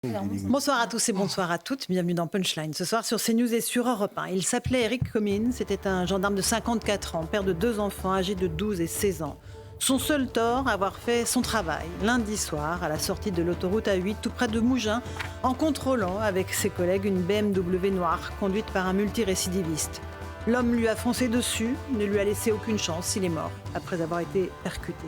Bonsoir à tous et bonsoir à toutes. Bienvenue dans Punchline. Ce soir sur CNews et sur Europe 1. Il s'appelait Eric Comines. C'était un gendarme de 54 ans, père de 2 enfants âgés de 12 et 16 ans. Son seul tort, avoir fait son travail lundi soir à la sortie de l'autoroute A8 tout près de Mougins en contrôlant avec ses collègues une BMW noire conduite par un multirécidiviste. L'homme lui a foncé dessus, ne lui a laissé aucune chance. Il est mort après avoir été percuté.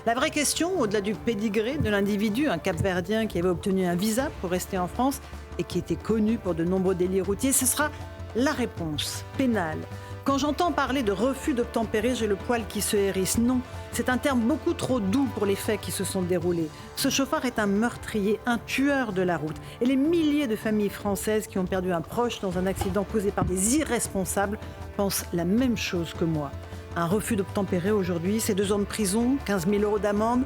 La vraie question, au-delà du pédigré de l'individu, un Cap-Verdien qui avait obtenu un visa pour rester en France et qui était connu pour de nombreux délits routiers, ce sera la réponse pénale. Quand j'entends parler de refus d'obtempérer, j'ai le poil qui se hérisse. Non, c'est un terme beaucoup trop doux pour les faits qui se sont déroulés. Ce chauffard est un meurtrier, un tueur de la route. Et les milliers de familles françaises qui ont perdu un proche dans un accident causé par des irresponsables pensent la même chose que moi. Un refus d'obtempérer aujourd'hui, c'est 2 ans de prison, 15 000 € d'amende.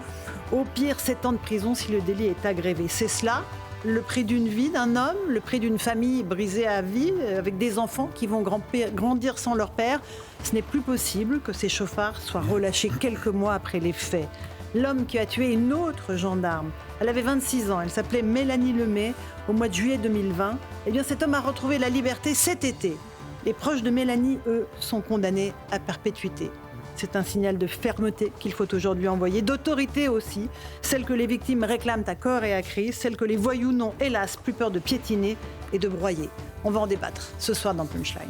Au pire, 7 ans de prison si le délit est aggravé. C'est cela, le prix d'une vie d'un homme, le prix d'une famille brisée à vie, avec des enfants qui vont grandir sans leur père. Ce n'est plus possible que ces chauffards soient relâchés quelques mois après les faits. L'homme qui a tué une autre gendarme, elle avait 26 ans, elle s'appelait Mélanie Lemay, au mois de juillet 2020. Eh bien, cet homme a retrouvé la liberté cet été. Les proches de Mélanie, eux, sont condamnés à perpétuité. C'est un signal de fermeté qu'il faut aujourd'hui envoyer, d'autorité aussi, celle que les victimes réclament à corps et à cri, celle que les voyous n'ont, hélas, plus peur de piétiner et de broyer. On va en débattre ce soir dans Punchline.